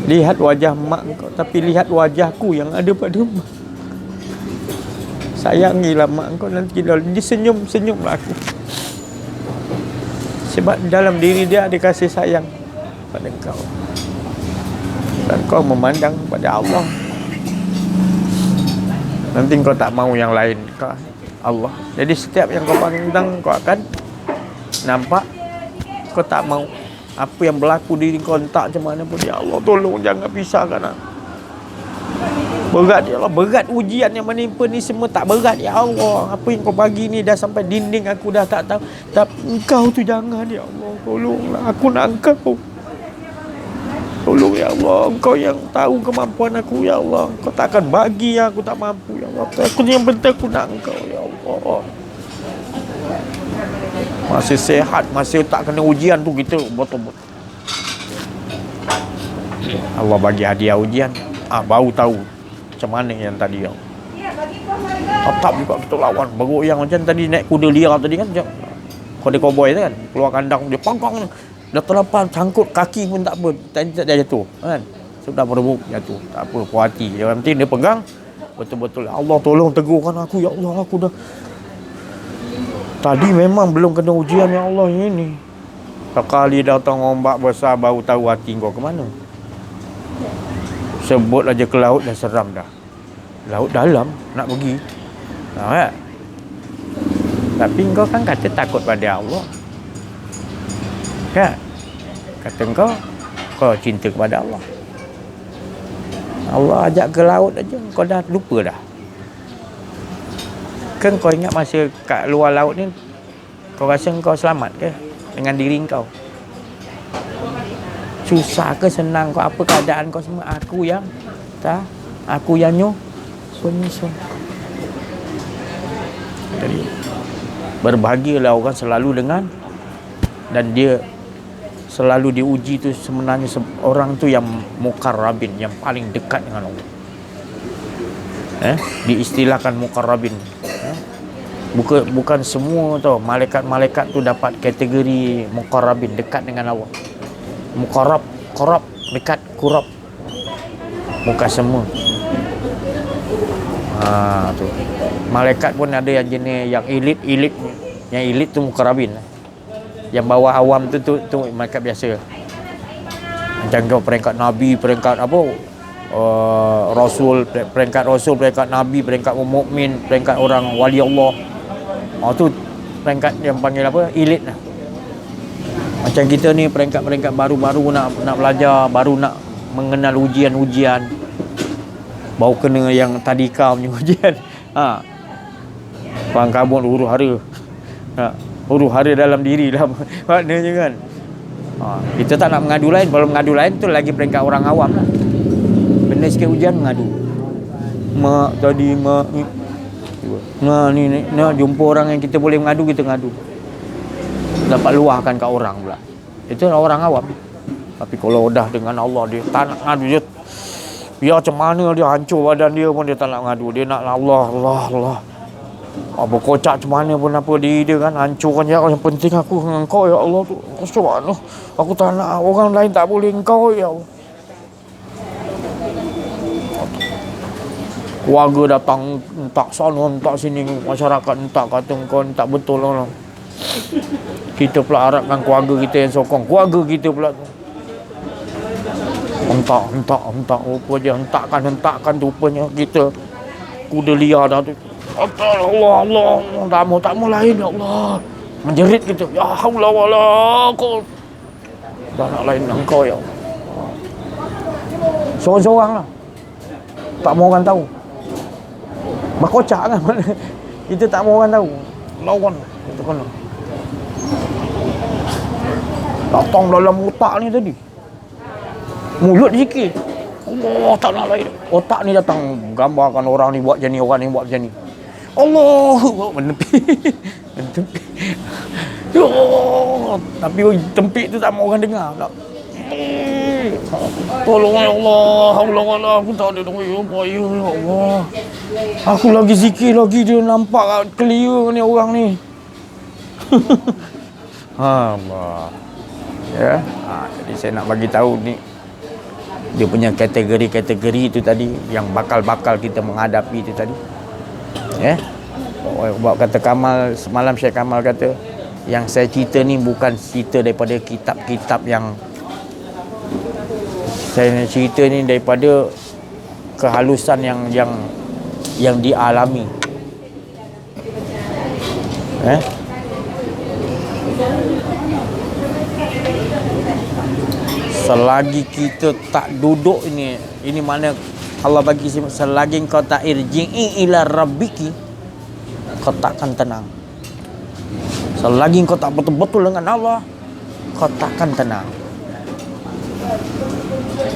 lihat wajah mak kau, tapi lihat wajahku yang ada pada mak. Sayangilah mak kau, nanti dia senyum-senyumlah aku. Sebab dalam diri dia ada kasih sayang pada kau. Dan kau memandang pada Allah. Nanti kau tak mau yang lain, kau Allah. Jadi setiap yang kau pandang, kau akan nampak. Kau tak mau apa yang berlaku diri kau, entah macam mana pun. Ya Allah, tolong jangan pisahkan aku. Berat ya Allah, berat ujian yang menimpa ni semua tak berat ya Allah. Apa yang kau bagi ni dah sampai dinding aku dah tak tahu. Tapi engkau tu jangan ya Allah, tolonglah aku nak engkau. Tolong ya Allah, engkau yang tahu kemampuan aku ya Allah. Kau takkan bagi yang aku tak mampu ya Allah. Aku yang penting aku nak engkau ya Allah. Masih sehat, masih tak kena ujian tu kita betul-betul. Allah bagi hadiah ujian, baru tahu macam mana yang tadi yang tetap juga kita lawan. Bergoyang macam tadi naik kuda liar tadi kan, kuda cowboy tu kan, keluar kandang dia pangkang, dah terlepas sangkut kaki pun tak apa, tak jatuh kan. Sudah berebut jatuh, tak apa, puas hati. Yang penting dia pegang betul-betul. Allah tolong tegurkan aku ya Allah, aku dah tadi memang belum kena ujian ya Allah ini. Sekali datang ombak besar baru tahu hati kau ke mana. Sebut aja ke laut dah seram dah. Laut dalam nak pergi. Kan? Tapi kau kan kata takut pada Allah. Kan? Kata kau cinta kepada Allah. Allah ajak ke laut aja kau dah lupa dah. Kan kau ingat masa kat luar laut ni kau rasa kau selamat ke dengan diri kau? susah ke senang kau, apa keadaan kau semua, aku yang nyusun. Jadi berbahagialah orang selalu dengan, dan dia selalu diuji tu sebenarnya orang tu yang muqarrabin, yang paling dekat dengan Allah. Diistilahkan muqarrabin. Bukan semua tau malaikat-malaikat tu dapat kategori muqarrabin, dekat dengan Allah. Muqarrab, dekat, kurab. Bukan semua. Tu. Malaikat pun ada yang jenis yang elit. Yang elit tu muqarrabin. Yang bawah awam tu malaikat biasa. Macam kau peringkat nabi, peringkat apa? Rasul, peringkat rasul, peringkat nabi, peringkat mukmin, peringkat orang wali Allah. Tu peringkat yang panggil apa? Elit lah. Macam kita ni peringkat-peringkat baru-baru nak belajar, baru nak mengenal ujian-ujian. Baru kena yang tadika punya ujian. Faham kabut huru hara. Huru hara dalam diri lah maknanya kan. Kita tak nak mengadu lain. Kalau mengadu lain tu lagi peringkat orang awam lah. Benda sikit ujian mengadu. Mak tadi ni jumpa orang yang kita boleh mengadu, kita ngadu. Dapat luahkan kat orang pula. Itu orang awam. Tapi kalau dah dengan Allah, dia tak nak ngadu. Dia biar macam mana dia hancur badan dia pun dia tak nak ngadu. Dia nak Allah. Apa kocak macam mana pun apa dia kan hancurkan je. Yang penting aku dengan kau ya Allah tu. Subhanallah. Aku tak nak orang lain tak boleh, engkau ya Allah. Warga datang tak sana, tak sini, masyarakat tak kata kau tak betul lah. Kita pula harapkan keluarga kita yang sokong. Keluarga kita pula hentak rupa je, hentakkan rupanya kita kuda liar dah tu. Allah tak mau lain ya Allah. Menjerit kita, ya haula wala quwwata. Dah nak lain engkau ya Allah. Seorang-seorang lah. Tak mau orang tahu. Berkocak kan. Kita tak mau orang tahu. Lawan kita kena. Datang dalam otak ni tadi. Mulut zikir. Allah tak nak lain. Otak ni datang gambarkan orang ni buat macam ni, orang ni buat macam ni. Allah menepi. Tapi tempik tu tak mau orang dengar. Tolong ya Allah. Allah aku tak ada duit. Ya Allah. Aku lagi zikir lagi dia nampak clear ni orang ni. Allah. Ya. Jadi saya nak bagi tahu ni dia punya kategori-kategori itu tadi yang bakal kita menghadapi itu tadi. Buat kata Kamal semalam, Syekh Kamal kata yang saya cerita ni bukan cerita daripada kitab-kitab yang saya cerita ni daripada kehalusan yang dialami. Selagi kita tak duduk ini mana Allah bagi selagi kau tak irji'i ila rabbiki, kau takkan tenang. Selagi kau tak betul-betul dengan Allah, kau takkan tenang.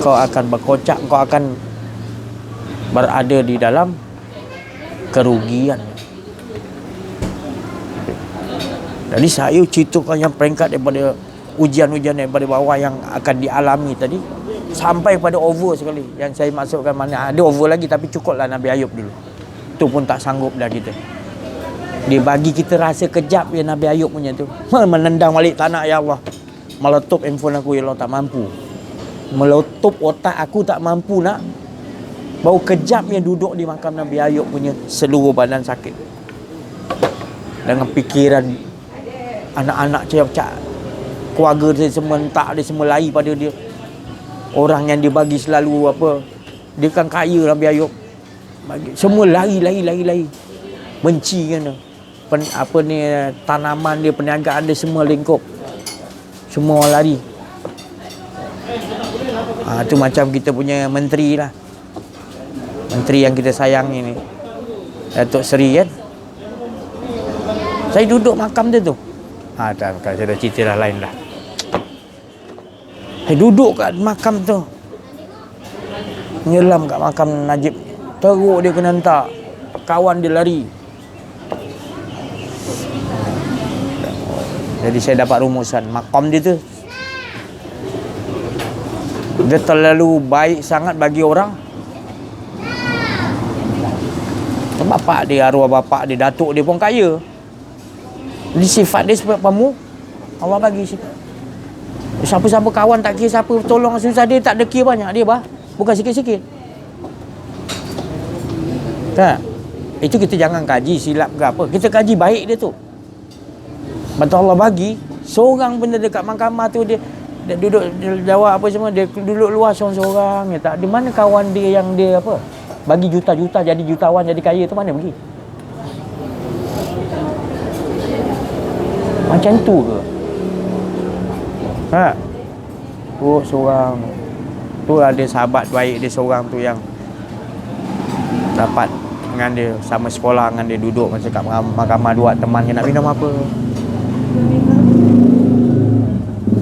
Kau akan berkocak, kau akan berada di dalam kerugian. Jadi saya ceritakan yang peringkat daripada ujian-ujian daripada bawah yang akan dialami tadi sampai pada over sekali. Yang saya maksudkan mana ada over lagi, tapi cukuplah Nabi Ayub dulu. Tu pun tak sanggup dah kita. Dia bagi kita rasa kejap ya Nabi Ayub punya tu. Menendang balik tanah, ya Allah. Meletup handphone aku, ya Allah, tak mampu. Meletup otak aku, tak mampu nak. Bau kejap yang duduk di makam Nabi Ayub punya, seluruh badan sakit. Dengan fikiran anak-anak cak keluarga dia semua entak, dia semua lari pada dia. Orang yang dia bagi selalu apa, dia kan kaya Nabi Ayub. Semua lari. Benci kan. Apa ni, tanaman dia, perniagaan dia semua lingkup. Semua orang lari. Tu macam kita punya menteri lah. Menteri yang kita sayang ni, Datuk Seri kan. Saya duduk makam dia tu. Tak, saya dah cerita dah lain lah. Duduk kat makam tu, nyelam kat makam Najib, teruk dia kena hentak, kawan dia lari. Jadi saya dapat rumusan, makam dia tu dia terlalu baik sangat bagi orang. Bapak dia, arwah bapak dia, datuk dia pun kaya. Jadi sifat dia seperti pamu, Allah bagi sifat. Siapa-siapa kawan tak kira siapa tolong susah, dia tak deki banyak dia bukan sikit-sikit. Tak. Itu kita jangan kaji silap ke apa. Kita kaji baik dia tu. Betul Allah bagi seorang benda dekat mahkamah tu, dia duduk jawab apa semua, dia duduk luar seorang-seorang. Tak di mana kawan dia yang dia apa? Bagi juta-juta jadi jutawan, jadi kaya tu mana pergi? Macam tu ke? Ha. Oh, seorang tu ada sahabat baik dia seorang tu yang dapat dengan dia sama sekolah dengan dia, duduk macam kat mahkamah dua teman dia nak minum apa.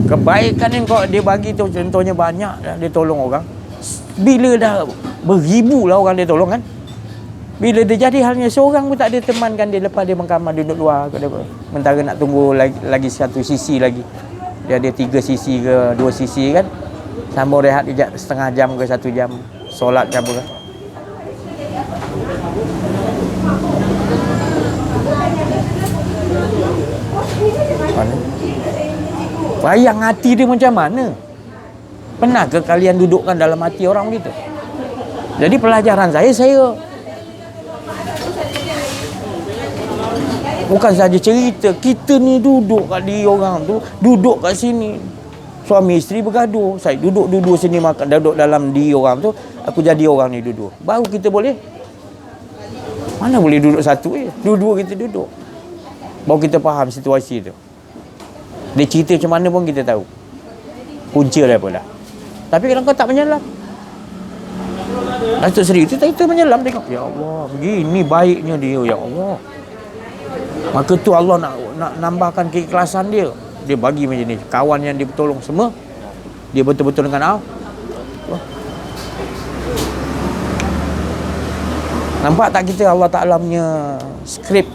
Kebaikan yang kau dia bagi tu contohnya banyak dah, dia tolong orang. Bila dah beribu lah orang dia tolong kan. Bila dia jadi halnya seorang pun tak ada teman kan dia, lepas dia mahkamah duduk luar ke dia, mentara nak tunggu lagi satu sisi lagi. Dia ada 3 sisi ke 2 sisi kan. Sambung rehat kejap setengah jam ke 1 jam. Solat ke apa kan. Bayang hati dia macam mana? Pernah ke kalian dudukkan dalam hati orang begitu? Jadi pelajaran saya bukan saja cerita, kita ni duduk kat dia orang tu, duduk kat sini. Suami isteri bergaduh, saya duduk sini makan, duduk dalam dia orang tu, aku jadi orang ni duduk. Baru kita boleh. Mana boleh duduk satu dua-dua kita duduk. Baru kita faham situasi tu. Dia cerita macam mana pun kita tahu punca dia apa dah. Tapi kalau kau tak menyelam, Datuk Seri tu kita menyelam tengok, ya Allah, begini baiknya dia, ya Allah. Maka tu Allah nak nambahkan keikhlasan dia. Dia bagi macam ni, kawan yang dia bertolong semua, dia betul-betul dengan Allah. Nampak tak kita Allah Ta'ala punya skrip.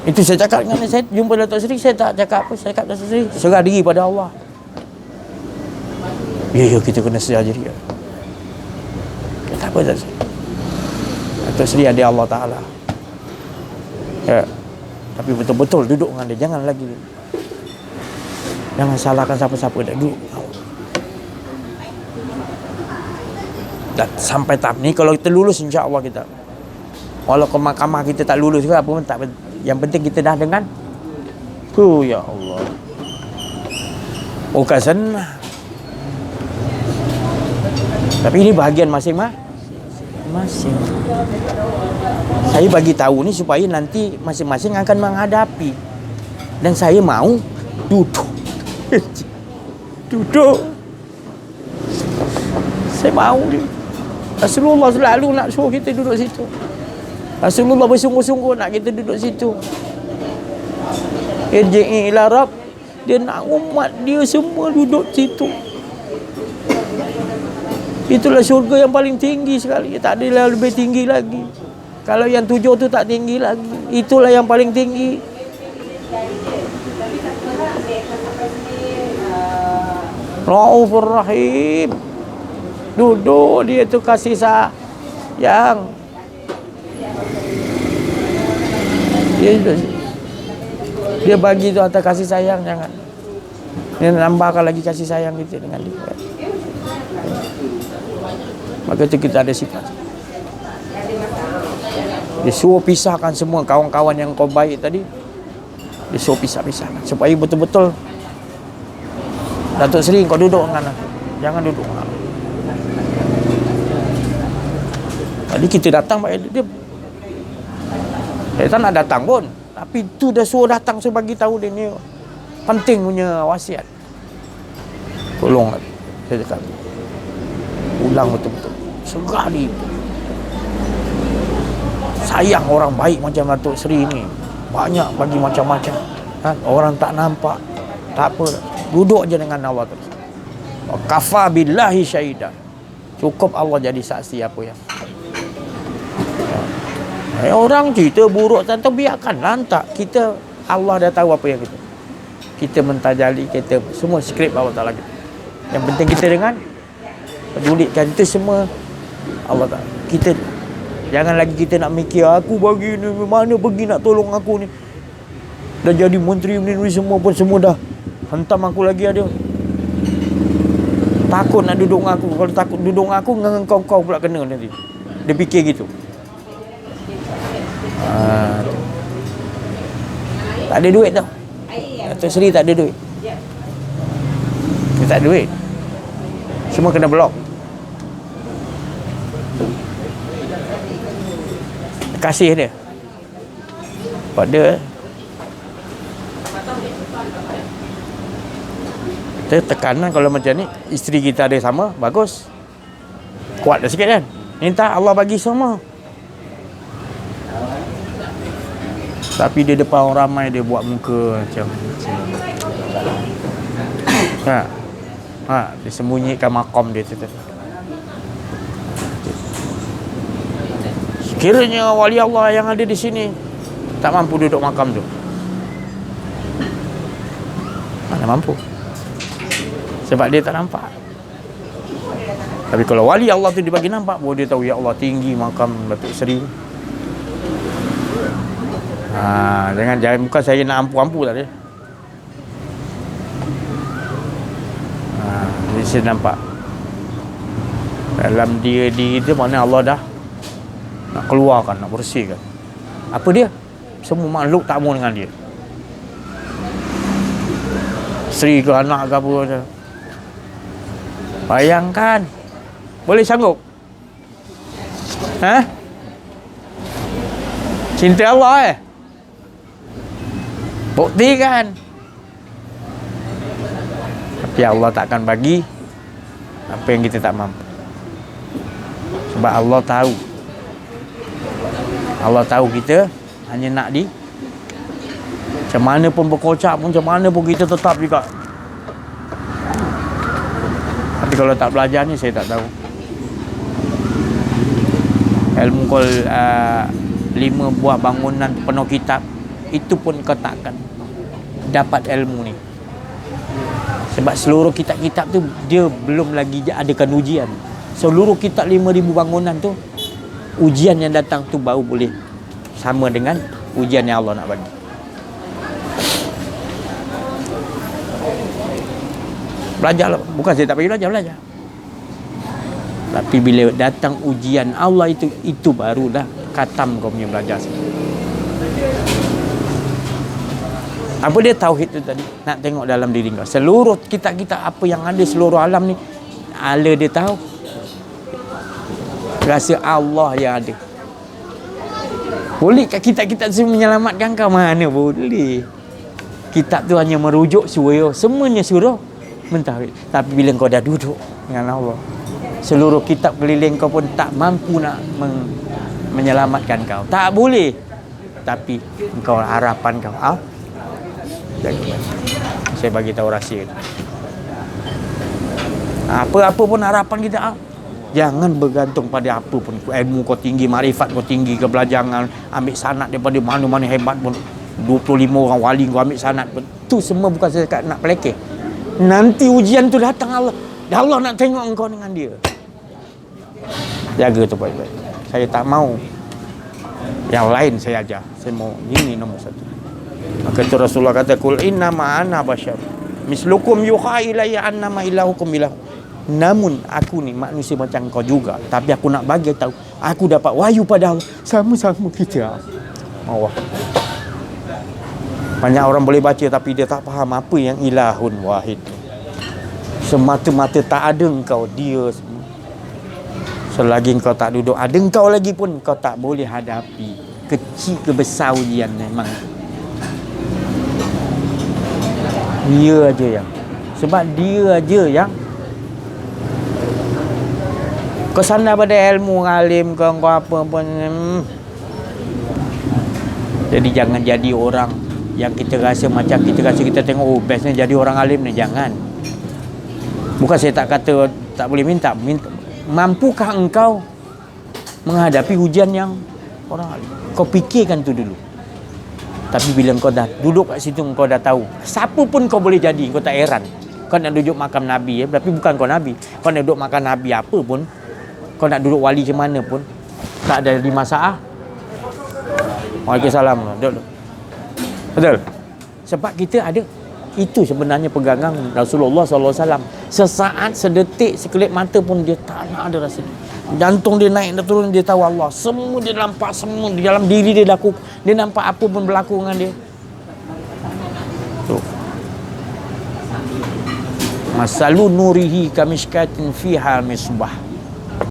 Itu saya cakap dengan saya jumpa Datuk Seri, saya tak cakap apa, saya cakap Datuk Seri, serah diri pada Allah. Ya, kita kena serah diri. Tak apa Datuk Seri. Datuk Seri ada Allah Ta'ala. Ya. Tapi betul-betul duduk dengan dia, jangan lagi. Jangan salahkan siapa-siapa dah duduk. Dan sampai tahap ni kalau kita lulus, insya-Allah kita. Walaupun mahkamah kita tak lulus ke apa pun tak, yang penting kita dah dengan ya Allah. Bukan senang. Tapi ini bahagian masing-masing. Saya bagi tahu ni supaya nanti masing-masing akan menghadapi. Dan saya mau duduk. Duduk. Saya mau ni. Rasulullah selalu nak suruh kita duduk situ. Rasulullah bersungguh-sungguh nak kita duduk situ. Irji'i ila Rabb. Dia nak umat dia semua duduk situ. Itulah syurga yang paling tinggi sekali. Tak ada lebih tinggi lagi. Kalau yang 7 tu tak tinggi lagi. Itulah yang paling tinggi. Raufur Rahim. Duduk dia tu kasih sayang. Dia bagi tu atas kasih sayang, jangan. Dia nambahkan lagi kasih sayang kita dengan dia. Maka tu kita ada sifat. Dia suruh pisahkan semua kawan-kawan yang kau baik tadi. Dia suruh pisah-pisahkan supaya betul-betul Datuk Seri kau duduk dengan aku. Jangan duduk dengan aku. Tadi kita datang dia tak nak datang pun, tapi tu dah suruh datang, saya bagi tahu dia ni penting punya wasiat. Tolong saya cakap, ulang betul-betul sekali. Sayang orang baik macam Datuk Seri ni, banyak bagi macam-macam. Orang tak nampak, tak apa, duduk je dengan Allah terus. Wa kafa billahi syahida. Cukup Allah jadi saksi apa yang. Orang cerita buruk tentu biarkanlah, tak kita, Allah dah tahu apa yang kita mentajali, kita semua skrip Allah Taala kita. Yang penting kita dengan pedulikan itu semua Allah Taala. Kita jangan lagi kita nak mikir aku bagi ni mana pergi nak tolong aku ni. Dah jadi menteri ni semua pun semua dah hentam aku lagi ada. Takut nak duduk dengan aku. Kalau takut duduk dengan aku, dengan kau pula kena nanti. Dia fikir gitu. Tak ada duit tau. Datuk Seri tak ada duit. Dia tak ada duit. Semua kena blok. Kasih dia. Pada tekanan kalau macam ni, isteri kita ada sama, bagus. Kuat dah sikit kan. Minta Allah bagi semua. Tapi dia depan orang ramai dia buat muka macam dia sembunyikan maqam dia tu. Sekiranya wali Allah yang ada di sini tak mampu duduk makam tu, mana mampu? Sebab dia tak nampak. Tapi kalau wali Allah tu dibagi nampak, baru dia tahu ya Allah tinggi makam Datuk Seri. Jangan bukan saya nak ampu-ampu tak dia. Jadi saya nampak dalam diri tu mana Allah dah nak keluarkan, nak bersihkan. Apa dia? Semua makhluk tak mau dengan dia. Isteri ke anak ke apa dah. Bayangkan. Boleh sanggup? Cinta Allah buktikan. Tapi Allah takkan bagi apa yang kita tak mampu. Sebab Allah tahu. Allah tahu kita hanya nak macam mana pun berkocak pun, macam mana pun kita tetap juga. Tapi kalau tak belajar ni saya tak tahu. Ilmu kau 5 buah bangunan penuh kitab, itu pun kau takkan dapat ilmu ni. Sebab seluruh kitab-kitab tu dia belum lagi adakan ujian. Seluruh kitab 5,000 bangunan tu, ujian yang datang tu baru boleh sama dengan ujian yang Allah nak bagi. Belajarlah. Bukan saya tak bagi belajar. Tapi bila datang ujian Allah itu barulah khatam kau punya belajar. Apa dia tauhid tu tadi? Nak tengok dalam diri kau. Seluruh kitab-kitab apa yang ada seluruh alam ni, Allah dia tahu. Rasa Allah yang ada. Boleh kat kitab-kitab tu menyelamatkan kau? Mana boleh. Kitab tu hanya merujuk suruh. Semuanya suruh mentauhid. Tapi bila kau dah duduk dengan Allah, seluruh kitab keliling kau pun tak mampu nak menyelamatkan kau. Tak boleh. Tapi engkau harapan kau. Saya bagi tahu rahsia. Apa-apa pun harapan kita. Jangan bergantung pada apa pun. Ilmu kau tinggi, makrifat kau tinggi, kebelajangan, ambil sanad daripada mana-mana hebat pun. 25 orang wali kau ambil sanad pun. Tu semua bukan sekat nak pelekeh. Nanti ujian tu datang Allah. Allah nak tengok engkau dengan dia. Jaga tu baik-baik. Saya tak mau yang lain saya ajar. Saya mau ini nombor satu. Maka tu Rasulullah kata, kul inna ma'ana basyar mislukum yuha ilayya annama ilahukum ilah. Namun aku ni manusia macam kau juga, tapi aku nak bagi tahu, aku dapat wahyu pada Allah. Sama-sama kita. Allah. Banyak orang boleh baca tapi dia tak faham apa yang ilahun wahid. Semata-mata tak ada engkau, dia semua. Selagi engkau tak duduk ada engkau lagi pun, kau tak boleh hadapi. Kecil ke besar ujian memang. Dia aja yang. Sebab dia aja yang kau sandar pada ilmu alim kau apa pun. Jadi jangan jadi orang yang kita rasa macam kita tengok bestnya jadi orang alim ni. Jangan. Bukan saya tak kata tak boleh minta. Mampukah engkau menghadapi hujan yang orang alim? Kau fikirkan tu dulu. Tapi bila kau dah duduk kat situ, kau dah tahu siapa pun kau boleh jadi, kau tak heran. Kau nak duduk makam Nabi, tapi bukan kau Nabi. Kau nak duduk makam Nabi apa pun, kau nak duduk wali macam mana pun, tak ada di masalah. Waalaikumsalam. Betul. Sebab kita ada, itu sebenarnya pegangan Rasulullah SAW. Sesaat, sedetik, sekelip mata pun dia tak nak ada rasa. Jantung dia naik dan turun, dia tahu Allah. Semua dia nampak, semua di dalam diri dia laku. Dia nampak apa pun berlaku dengan dia. Tu. Masalu nurihi kamishkatin fiha misbah.